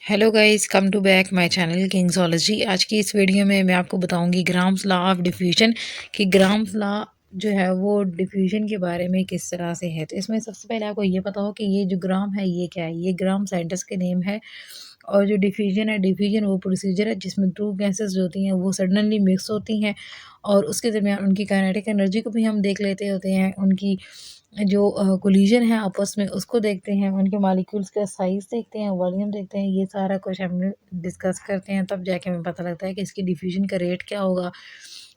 Hello guys, come to back my channel Kingsology. आज की इस वीडियो में मैं आपको बताऊंगी ग्राम्स लॉ ऑफ डिफ्यूजन कि ग्राम्स लॉ जो है वो डिफ्यूजन के बारे में किस तरह से है। तो इसमें सबसे पहले आपको ये पता हो कि ये जो ग्राम है ये क्या है। ये ग्राम साइंटिस्ट के नेम है। और जो डिफ्यूजन है, डिफ्यूजन वो प्रोसीजर है जिसमें टू गैसेस जो होती हैं वो सडनली मिक्स होती हैं और उसके दरमियान उनकी काइनेटिक एनर्जी को भी हम देख लेते होते हैं। उनकी जो कोलिजन है आपस में उसको देखते हैं, उनके मॉलिक्यूल्स का साइज़ देखते हैं, वॉल्यूम देखते हैं। ये सारा कुछ हम डिस्कस करते हैं, तब जाके हमें पता लगता है कि इसकी डिफ्यूजन का रेट क्या होगा,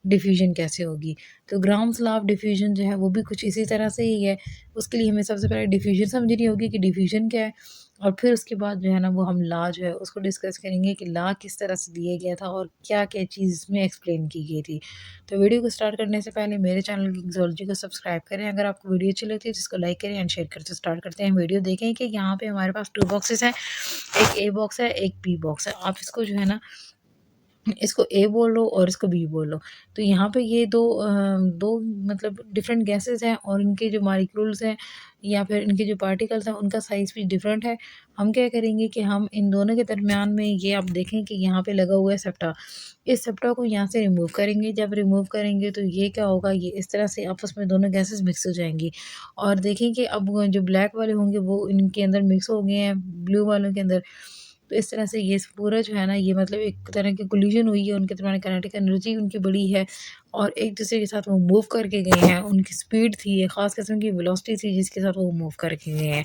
डिफ्यूजन कैसे होगी। तो ग्राम्स लॉ ऑफ डिफ्यूजन जो है वो भी कुछ इसी तरह से ही है। उसके लिए हमें सबसे पहले डिफ्यूजन समझनी होगी कि डिफ्यूजन क्या है, और फिर उसके बाद जो है ना वो हम लॉ जो है उसको डिस्कस करेंगे कि लॉ किस तरह से दिया गया था और क्या क्या चीज़ इसमें एक्सप्लेन की गई थी। तो वीडियो को स्टार्ट करने से पहले मेरे चैनल किंग्सोलॉजी को सब्सक्राइब करें। अगर आपको वीडियो अच्छी लगती है तो इसको लाइक करें एंड शेयर करते स्टार्ट करते हैं। वीडियो देखें कि यहाँ पे हमारे पास 2 बॉक्सेस हैं, एक ए बॉक्स है, एक बी बॉक्स है। आप इसको जो है ना इसको ए बोल लो और इसको बी बोल लो। तो यहाँ पे ये दो मतलब डिफरेंट गैसेस हैं और इनके जो मॉलिक्यूल्स हैं या फिर इनके जो पार्टिकल्स हैं उनका साइज़ भी डिफरेंट है। हम क्या करेंगे कि हम इन दोनों के दरमियान में ये आप देखें कि यहाँ पे लगा हुआ है सेप्टा। इस सेप्टा को यहाँ से रिमूव करेंगे। जब रिमूव करेंगे तो ये क्या होगा, ये इस तरह से आपस में दोनों गैसेस मिक्स हो जाएंगी और देखें कि अब जो ब्लैक वाले होंगे वो इनके अंदर मिक्स हो गए हैं ब्लू वालों के अंदर। तो इस तरह से ये पूरा जो है ना ये मतलब एक तरह की कोलिजन हुई है। उनके दरमियान काइनेटिक एनर्जी उनकी बड़ी है और एक दूसरे के साथ वो मूव करके गए हैं। उनकी स्पीड थी, एक ख़ास किस्म की वेलोसिटी थी जिसके साथ वो मूव करके गए हैं।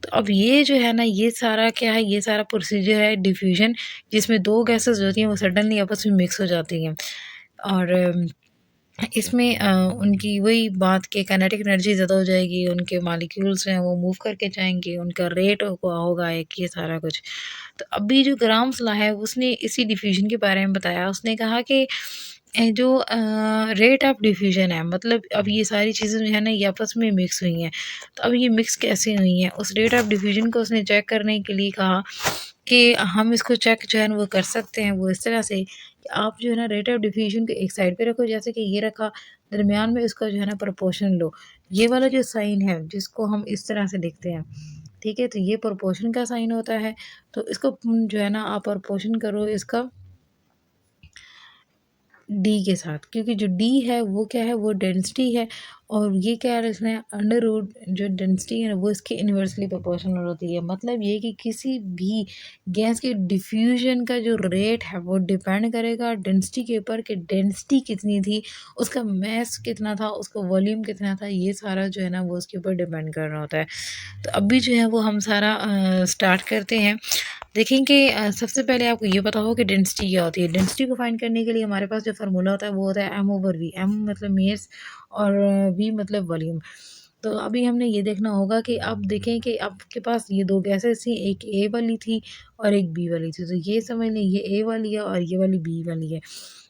तो अब ये जो है ना ये सारा क्या है, ये सारा प्रोसीजर है डिफ्यूजन, जिसमें दो गैसेस जो होती हैं वो सडनली आपस में मिक्स हो जाती हैं। और इसमें उनकी वही बात कि काइनेटिक एनर्जी ज़्यादा हो जाएगी, उनके मॉलिक्यूल्स हैं वो मूव करके जाएँगे, उनका रेट होगा एक, ये सारा कुछ। तो अभी जो ग्राम्स लॉ है उसने इसी डिफ्यूजन के बारे में बताया। उसने कहा कि जो रेट ऑफ डिफ्यूजन है, मतलब अब ये सारी चीज़ें जो है ना ये आपस में मिक्स हुई हैं। तो अब ये मिक्स कैसे हुई हैं, उस रेट ऑफ डिफ्यूजन को उसने चेक करने के लिए कहा कि हम इसको चेक जो है ना वो कर सकते हैं वो इस तरह से कि आप जो है ना रेट ऑफ डिफ्यूजन को एक साइड पे रखो, जैसे कि ये रखा, दरमियान में उसका जो है ना प्रोपोर्शन लो। ये वाला जो साइन है जिसको हम इस तरह से लिखते हैं, ठीक है, तो ये प्रोपोर्शन का साइन होता है। तो इसको जो है ना आप प्रोपोर्शन करो इसका डी के साथ, क्योंकि जो डी है वो क्या है, वो डेंसिटी है। और ये क्या है इसमें अंडर रूट जो डेंसिटी है वो इसके इन्वर्सली प्रोपोर्शनल होती है। मतलब ये कि किसी भी गैस के डिफ्यूजन का जो रेट है वो डिपेंड करेगा डेंसिटी के ऊपर कि डेंसिटी कितनी थी, उसका मैस कितना था, उसका वॉल्यूम कितना था। ये सारा जो है ना वो उसके ऊपर डिपेंड कर रहा होता है। तो अभी जो है वो हम सारा स्टार्ट करते हैं। देखें कि सबसे पहले आपको ये पता हो कि डेंसिटी क्या होती है। डेंसिटी को फाइंड करने के लिए हमारे पास जो फार्मूला होता है वो होता है एम ओवर वी। एम मतलब मेस और वी मतलब वॉल्यूम। तो अभी हमने ये देखना होगा कि अब देखें कि आपके पास ये दो गैसेस थी, एक ए वाली थी और एक बी वाली थी। तो ये समझ लें ये ए वाली है और ये वाली बी वाली है।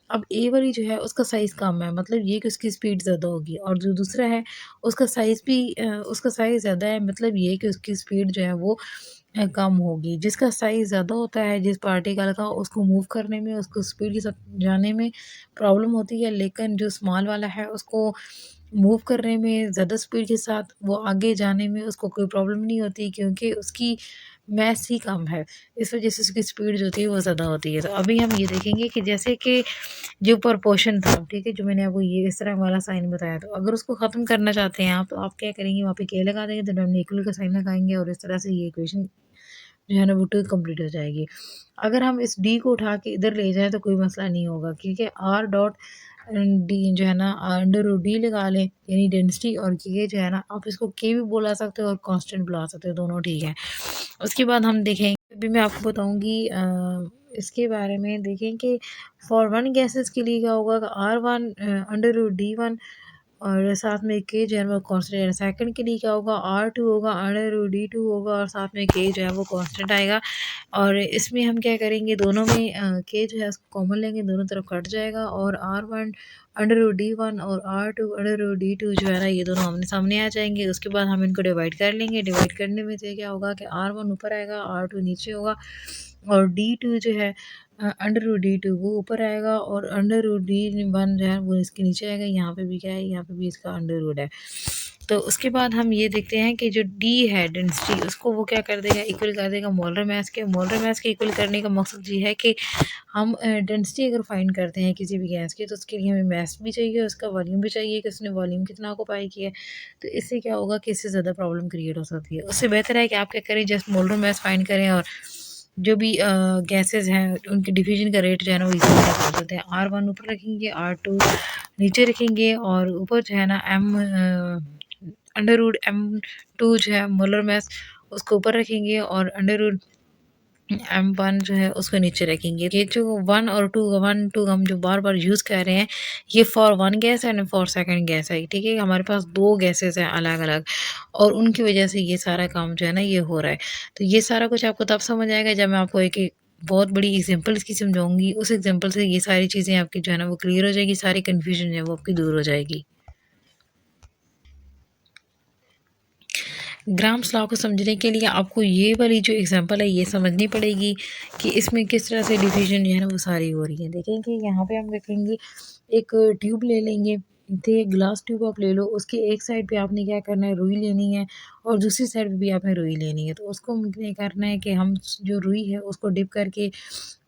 अब ए वाली जो है उसका साइज़ कम है, मतलब ये कि उसकी स्पीड ज़्यादा होगी, और जो दूसरा है उसका साइज़ भी उसका साइज़ ज़्यादा है, मतलब ये कि उसकी स्पीड जो है वो कम होगी। जिसका साइज़ ज़्यादा होता है जिस पार्टिकल का, उसको मूव करने में, उसको स्पीड के साथ जाने में प्रॉब्लम होती है, लेकिन जो स्मॉल वाला है उसको मूव करने में ज़्यादा स्पीड के साथ वो आगे जाने में उसको कोई प्रॉब्लम नहीं होती, क्योंकि उसकी मास ही कम है। इस वज़ह से उसकी स्पीड जो होती है वो ज़्यादा होती है। तो अभी हम ये देखेंगे कि जैसे कि जो प्रोपोर्शन था, ठीक है, जो मैंने आपको ये इस तरह वाला साइन बताया, तो अगर उसको ख़त्म करना चाहते हैं आप, तो आप क्या करेंगे, वहाँ पे के लगा देंगे, तो हम इक्वल का साइन लगाएँगे और इस तरह से ये इक्वेशन जो है ना वो 2 कंप्लीट हो जाएगी। अगर हम इस डी को उठा के इधर ले जाएँ तो कोई मसला नहीं होगा, क्योंकि आर डॉट डी जो है ना अंडर रूट डी लगा लें, यानी डेंसिटी, और ये जो है ना आप इसको के भी बुला सकते हो और कांस्टेंट बुला सकते हो, दोनों ठीक है। उसके बाद हम देखेंगे, अभी मैं आपको बताऊँगी इसके बारे में। देखें कि फॉर वन गैसेस के लिए क्या होगा, R one under root D one और साथ में के जो है वो कांस्टेंट है। सेकंड के लिए क्या होगा, आर टू होगा, अंडर रूट डी टू होगा और साथ में के जो है वो कांस्टेंट आएगा। और इसमें हम क्या करेंगे, दोनों में के जो है उसको कॉमन लेंगे, दोनों तरफ कट जाएगा, और R one under root D one और R two under root D two जो है ना ये दोनों आमने सामने आ जाएंगे। उसके बाद हम इनको डिवाइड कर लेंगे। डिवाइड करने में से क्या होगा कि आर वन ऊपर आएगा, आर टू नीचे होगा, और डी टू जो है अंडर रूट डी टू वो ऊपर आएगा, और अंडर रूट डी वन जो है वो इसके नीचे आएगा। यहाँ पे भी क्या है, यहाँ पे भी इसका अंडर रूट है। तो उसके बाद हम ये देखते हैं कि जो डी है डेंसिटी, उसको वो क्या कर देगा, इक्वल कर देगा मोलर मास के। मोलर मास के इक्वल करने का मकसद ये है कि हम डेंसिटी अगर फाइंड करते हैं किसी भी गैस की, तो उसके लिए हमें मास भी चाहिए, उसका वॉल्यूम भी चाहिए कि उसने वॉल्यूम कितना ऑक्यूपाई किया है। तो इससे क्या होगा कि इससे ज़्यादा प्रॉब्लम क्रिएट हो सकती है। उससे बेहतर है कि आप क्या करें, जस्ट मोलर मास फाइंड करें और जो भी गैसेज़ हैं उनकी डिफ्यूजन का रेट जो है ना वो इजीली निकाल सकते हैं। R1 ऊपर रखेंगे, R2 नीचे रखेंगे और ऊपर जो है ना अंडर रूट M2 जो है मोलर मास, उसको ऊपर रखेंगे और अंडर रूट M1 जो है उसको नीचे रखेंगे। ये जो 1 और 2 1 2 हम जो बार बार यूज़ कर रहे हैं, ये for one gas and for second gas है, ठीक है। हमारे पास दो गैसेस हैं अलग अलग, और उनकी वजह से ये सारा काम जो है ना ये हो रहा है। तो ये सारा कुछ आपको तब समझ आएगा जब मैं आपको एक एक बहुत बड़ी एग्जांपल इसकी समझाऊंगी। उस एग्जांपल से ये सारी चीज़ें आपकी जो है ना वो क्लियर हो जाएगी, सारी कन्फ्यूजन जो है वो आपकी दूर हो जाएगी। ग्राम्स लॉ को समझने के लिए आपको ये वाली जो एग्जांपल है ये समझनी पड़ेगी कि इसमें किस तरह से डिवीजन जो है ना वो सारी हो रही है। देखेंगे यहाँ पे हम देखेंगे एक ट्यूब ले लेंगे, ठीक, ग्लास ट्यूब आप ले लो, उसके एक साइड पे आपने क्या करना है, रुई लेनी है, और दूसरी साइड पे भी आपने रुई लेनी है। तो उसको हमने करना है कि हम जो रुई है उसको डिप करके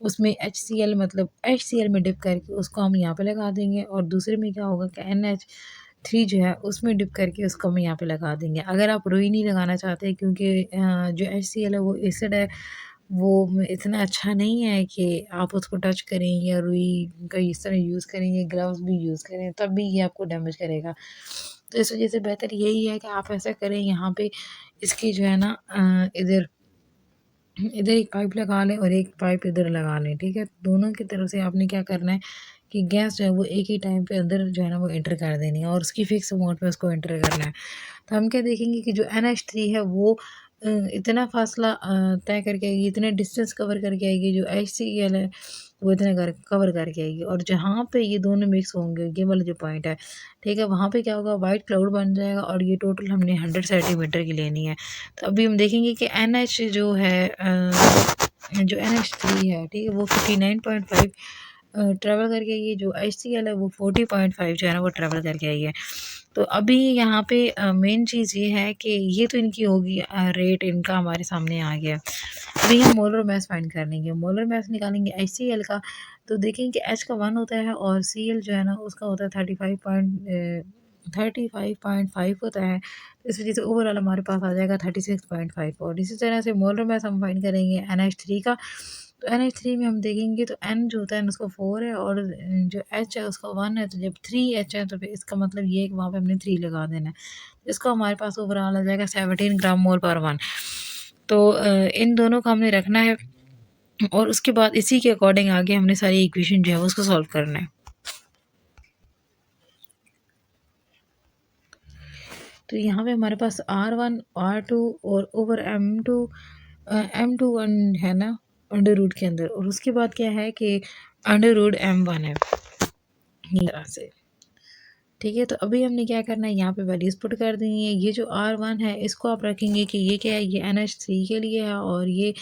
उसमें HCl, मतलब HCl में डिप करके उसको हम यहाँ पे लगा देंगे, और दूसरे में क्या होगा कि NH3 जो है उसमें डिप करके उसको हम यहाँ पे लगा देंगे। अगर आप रुई नहीं लगाना चाहते क्योंकि जो HCl है वो एसिड है, वो इतना अच्छा नहीं है कि आप उसको टच करें या रुई का इस तरह यूज़ करें या ग्लव्स भी यूज़ करें तब भी ये आपको डैमेज करेगा। तो इस वजह से बेहतर यही है कि आप ऐसा करें, यहाँ पे इसकी जो है ना इधर इधर एक पाइप लगा लें और एक पाइप इधर लगा लें, ठीक है। दोनों की तरफ से आपने क्या करना है कि गैस जो है वो एक ही टाइम पे अंदर जो है ना वो एंटर कर देनी है और उसकी फिक्स अमाउंट पे उसको एंटर करना है। तो हम क्या देखेंगे कि जो NH3 है वो इतना फासला तय करके आएगी, इतने डिस्टेंस कवर करके आएगी, जो HCl है वो इतने कवर करके आएगी, और जहाँ पे ये दोनों मिक्स होंगे, ये वाला जो पॉइंट है, ठीक है, वहाँ पे क्या होगा, वाइट क्लाउड बन जाएगा, और ये टोटल हमने 100 सेंटीमीटर की लेनी है। तो अभी हम देखेंगे कि NH जो है जो NH3 है, ठीक है, वो 59.5 ट्रैवल करके आई है, जो HCl है वो 40.5 जो है ना वो ट्रैवल करके आई है। तो अभी यहाँ पे मेन चीज़ ये है कि ये तो इनकी होगी, रेट इनका हमारे सामने आ गया। अभी हम मोलर मास फाइंड कर लेंगे, मोलर मास निकालेंगे HCl का। तो देखेंगे कि H का 1 होता है और Cl जो है ना उसका होता है 35.5 होता है। इस वजह से ओवरऑल हमारे पास आ जाएगा 36.5, और इसी तरह से मोलर मास हम फाइंड करेंगे NH3 का। तो NH3 में हम देखेंगे तो N जो होता है ना उसका 4 है, और जो H है उसका 1 है। तो जब 3H है तो फिर इसका मतलब ये है कि वहाँ पे हमने 3 लगा देना है। इसका हमारे पास ओवरऑल आ जाएगा 17 ग्राम मोल पर 1। तो इन दोनों को हमने रखना है, और उसके बाद इसी के अकॉर्डिंग आगे हमने सारी इक्वेशन जो है उसको सॉल्व करना है। तो यहाँ पे हमारे पास R1 R2 और ओवर M2 है ना अंडर रूट के अंदर, और उसके बाद क्या है कि अंडर रूट M1 है, इस तरह से, ठीक है। तो अभी हमने क्या करना है, यहाँ पे वैल्यूज पुट कर देनी है। ये जो R1 है इसको आप रखेंगे कि ये क्या है, ये NH3 के लिए है, और ये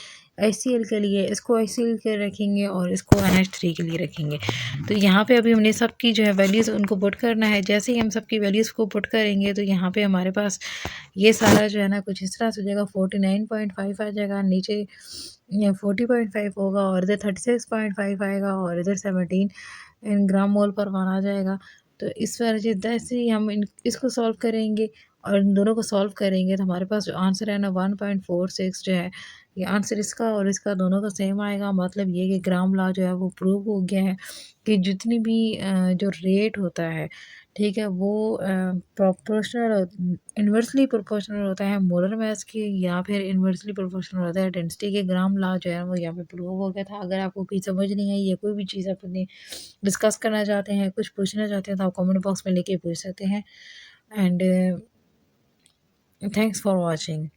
HCl के लिए, इसको HCl के रखेंगे और इसको NH3 के लिए रखेंगे। तो यहाँ पे अभी हमने सबकी जो है वैल्यूज़ उनको पुट करना है। जैसे ही हम सबकी वैल्यूज़ को पुट करेंगे तो यहाँ पे हमारे पास ये सारा जो है ना कुछ इस तरह से हो जाएगा, 49.5 आ जाएगा, नीचे 40.5 होगा, और इधर 36.5 आएगा, और इधर 17 ग्राम मोल पर 1 आ जाएगा। तो इस वजह जैसे ही हम इसको सॉल्व करेंगे और इन दोनों को सॉल्व करेंगे तो हमारे पास जो आंसर है ना 1.46 जो है, ये आंसर इसका और इसका दोनों का सेम आएगा। मतलब ये कि ग्राम लॉ जो है वो प्रूव हो गया है कि जितनी भी जो रेट होता है, ठीक है, वो प्रोपोर्शनल इन्वर्सली प्रोपोर्शनल होता है मोलर मास के, या फिर इन्वर्सली प्रोपोर्शनल होता है डेंसिटी के। ग्राम लॉ जो है वो यहाँ पे प्रूव हो गया था। अगर आपको कोई समझ नहीं आई या कोई भी चीज़ अपने डिस्कस करना चाहते हैं, कुछ पूछना चाहते हैं, तो आप कमेंट बॉक्स में लेके पूछ सकते हैं। And thanks for watching.